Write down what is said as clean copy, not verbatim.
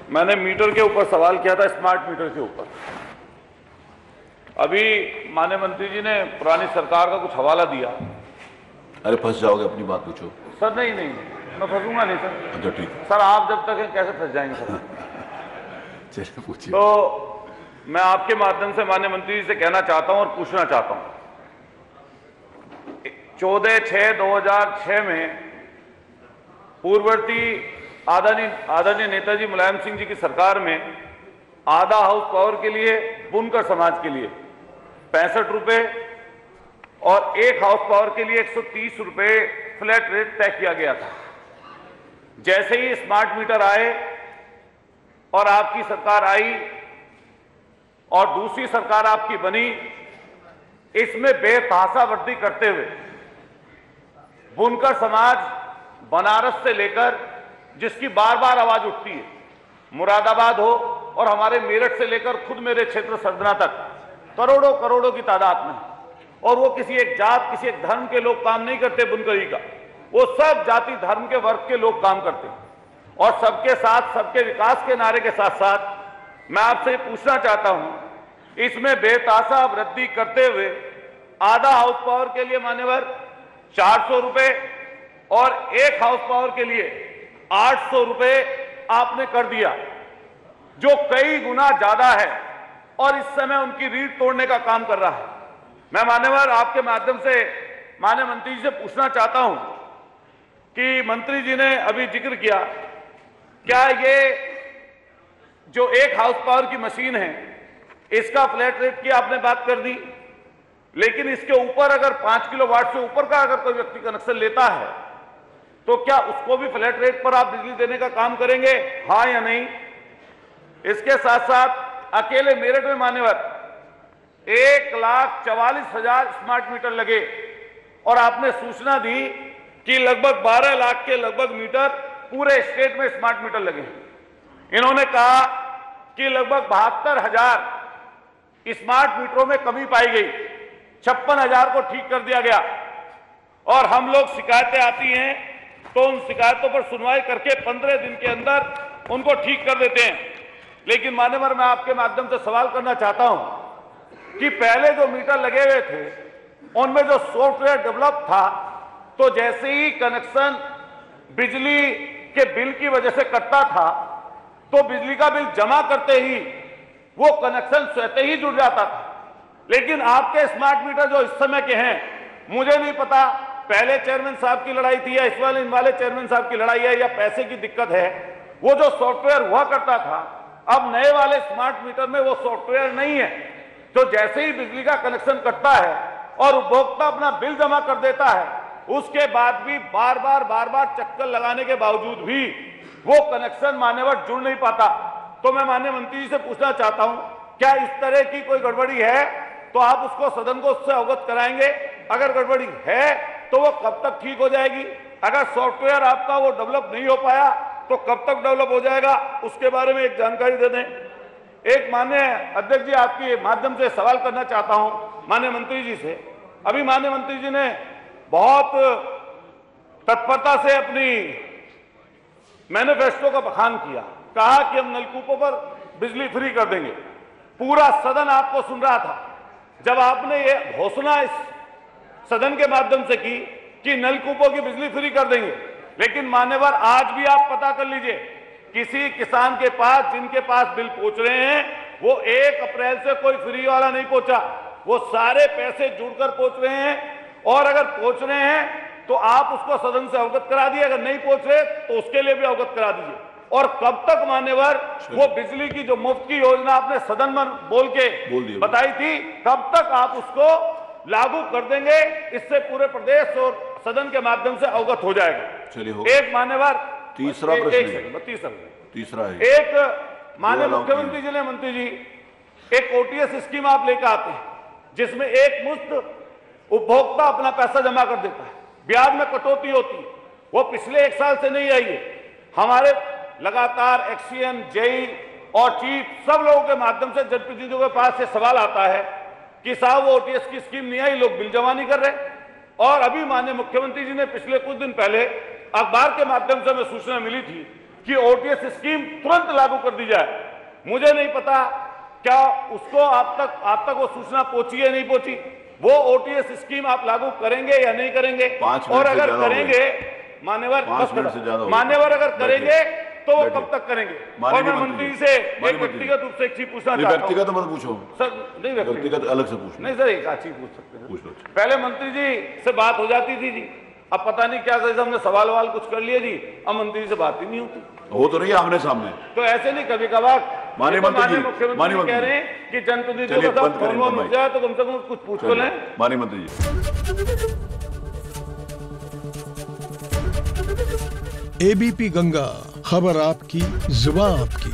मैंने मीटर के ऊपर सवाल किया था, स्मार्ट मीटर के ऊपर। अभी माननीय मंत्री जी ने पुरानी सरकार का कुछ हवाला दिया। अरे फंस जाओगे, अपनी बात पूछो। सर नहीं नहीं, मैं फंसूंगा नहीं सर। अच्छा ठीक है सर, आप जब तक हैं कैसे फंस जाएंगे सर? चलिए पूछिए। तो मैं आपके माध्यम से माननीय मंत्री जी से कहना चाहता हूं और पूछना चाहता हूं, 14/6/2006 में पूर्ववर्ती आदरणीय नेताजी मुलायम सिंह जी की सरकार में आधा हाउस पावर के लिए बुनकर समाज के लिए 65 रुपए और एक हाउस पावर के लिए 130 रुपए फ्लैट रेट तय किया गया था। जैसे ही स्मार्ट मीटर आए और आपकी सरकार आई और दूसरी सरकार आपकी बनी, इसमें बेतहाशा वृद्धि करते हुए बुनकर समाज बनारस से लेकर, जिसकी बार बार आवाज उठती है, मुरादाबाद हो और हमारे मेरठ से लेकर खुद मेरे क्षेत्र सरदना तक करोड़ों करोड़ों की तादाद में, और वो किसी एक जात, किसी एक धर्म के लोग काम नहीं करते बुनकरी का, वो सब जाति धर्म के वर्ग के लोग काम करते हैं। और सबके साथ, सबके विकास के नारे के साथ साथ मैं आपसे पूछना चाहता हूं, इसमें बेतहाशा वृद्धि करते हुए आधा हाउस पावर के लिए मान्यवर 400 रुपए और एक हाउस पावर के लिए 800 रुपए आपने कर दिया, जो कई गुना ज्यादा है और इस समय उनकी रीढ़ तोड़ने का काम कर रहा है। मैं मान्यवर आपके माध्यम से माननीय मंत्री जी से पूछना चाहता हूं कि मंत्री जी ने अभी जिक्र किया, क्या ये जो एक हाउस पावर की मशीन है इसका फ्लैट रेट की आपने बात कर दी, लेकिन इसके ऊपर अगर 5 किलोवाट से ऊपर का अगर कोई व्यक्ति कनेक्शन लेता है तो क्या उसको भी फ्लैट रेट पर आप बिजली देने का काम करेंगे, हां या नहीं? इसके साथ साथ अकेले मेरठ में मान्यवर 1,44,000 स्मार्ट मीटर लगे और आपने सूचना दी कि लगभग 12 लाख के लगभग मीटर पूरे स्टेट में स्मार्ट मीटर लगे। इन्होंने कहा कि लगभग 72,000 स्मार्ट मीटरों में कमी पाई गई, 56,000 को ठीक कर दिया गया, और हम लोग शिकायतें आती हैं तो उन शिकायतों पर सुनवाई करके 15 दिन के अंदर उनको ठीक कर देते हैं। लेकिन मान्यवर, मैं आपके माध्यम से सवाल करना चाहता हूं कि पहले जो मीटर लगे हुए थे उनमें जो सॉफ्टवेयर डेवलप था, तो जैसे ही कनेक्शन बिजली के बिल की वजह से कटता था तो बिजली का बिल जमा करते ही वो कनेक्शन स्वतः ही जुड़ जाता था। लेकिन आपके स्मार्ट मीटर जो इस समय के हैं, मुझे नहीं पता पहले चेयरमैन साहब की लड़ाई थी या इस वाले इन वाले चेयरमैन साहब की लड़ाई है या पैसे की दिक्कत है, वो जो सॉफ्टवेयर हुआ करता था, अब नए वाले स्मार्ट मीटर में वो सॉफ्टवेयर नहीं है। तो जैसे ही बिजली का कनेक्शन कटता है और उपभोक्ता अपना बिल जमा कर देता है, उसके बाद भी बार बार चक्कर लगाने के बावजूद भी वो कनेक्शन मान्यवर जुड़ नहीं पाता। तो मैं माननीय मंत्री जी से पूछना चाहता हूं, क्या इस तरह की कोई गड़बड़ी है तो आप उसको सदन को उससे अवगत कराएंगे? अगर गड़बड़ी है तो वो कब तक ठीक हो जाएगी? अगर सॉफ्टवेयर आपका वो डेवलप नहीं हो पाया तो कब तक डेवलप हो जाएगा, उसके बारे में एक जानकारी दे दें। एक माननीय अध्यक्ष जी, आपके माध्यम से सवाल करना चाहता हूं माननीय मंत्री जी से। अभी माननीय मंत्री जी ने बहुत तत्परता से अपनी मैनिफेस्टो का बखान किया, कहा कि हम नलकूपों पर बिजली फ्री कर देंगे। पूरा सदन आपको सुन रहा था जब आपने ये घोषणा इस सदन के माध्यम से की कि नलकूपों की बिजली फ्री कर देंगे। लेकिन मान्यवर, आज भी आप पता कर लीजिए, किसी किसान के पास जिनके पास बिल पहुंच रहे हैं, वो 1 अप्रैल से कोई फ्री वाला नहीं पहुंचा, वो सारे पैसे जुड़कर पहुंच रहे हैं। और अगर पहुंच रहे हैं तो आप उसको सदन से अवगत करा दिए, अगर नहीं पहुंच रहे तो उसके लिए भी अवगत करा दीजिए। और कब तक मान्यवर वो बिजली की जो मुफ्त की योजना आपने सदन में बोल के बताई थी, कब तक आप उसको लागू कर देंगे? इससे पूरे प्रदेश और सदन के माध्यम से अवगत हो जाएगा। चलिए, एक मान्यवर तीसरा तीसरा है, एक माननीय मुख्यमंत्री जी ने, मंत्री जी, एक ओटीएस स्कीम आप लेकर आते हैं जिसमें एक मुश्त उपभोक्ता अपना पैसा जमा कर देता है, ब्याज में कटौती होती है। वो पिछले 1 साल से नहीं आई है। हमारे लगातार एक्सीएन, जेई और चीफ सब लोगों के माध्यम से जनप्रतिनिधियों के पास से सवाल आता है कि साहब वो ओटीएस की स्कीम नहीं आई, लोग बिल जमा नहीं कर रहे। और अभी माननीय मुख्यमंत्री जी ने पिछले कुछ दिन पहले अखबार के माध्यम से हमें सूचना मिली थी कि ओटीएस स्कीम तुरंत लागू कर दी जाए। मुझे नहीं पता क्या उसको आप तक वो सूचना पहुंची है नहीं पहुंची। वो ओटीएस स्कीम आप लागू करेंगे या नहीं करेंगे, 5 मिनट और से अगर ज्यादा हो करेंगे मान्यवर 5 मिनट से ज्यादा हो गए। मान्यवर अगर करेंगे तो वो बैठिए। कब तक करेंगे। माननीय और मैं मंत्री मंत्री से माननीय एक मंत्री व्यक्तिगत रूप से एक चीज पूछना नहीं, चाहता हूं। व्यक्तिगत मत पूछो सर नहीं व्यक्तिगत अलग से पूछो। नहीं सर, एक आची पूछ सकते हैं। पूछ लो। पहले मंत्री जी से बात हो जाती थी जी, अब पता नहीं क्या जैसे हमने सवाल वाल कुछ कर लिए जी, अब मंत्री से बात ही नहीं होती। हो तो रही है आमने सामने। तो ऐसे नहीं, कभी कभार माननीय मंत्री जी, मुख्यमंत्री माननीय कह मंत्री रहे हैं कि जनप्रतिनिधियों चलिए, के साथ बंद करें फोन इनका हो जाए तो कम से कम कुछ पूछ तो लें। माननीय मंत्री जी। एबीपी गंगा, खबर आपकी, जुबान आपकी।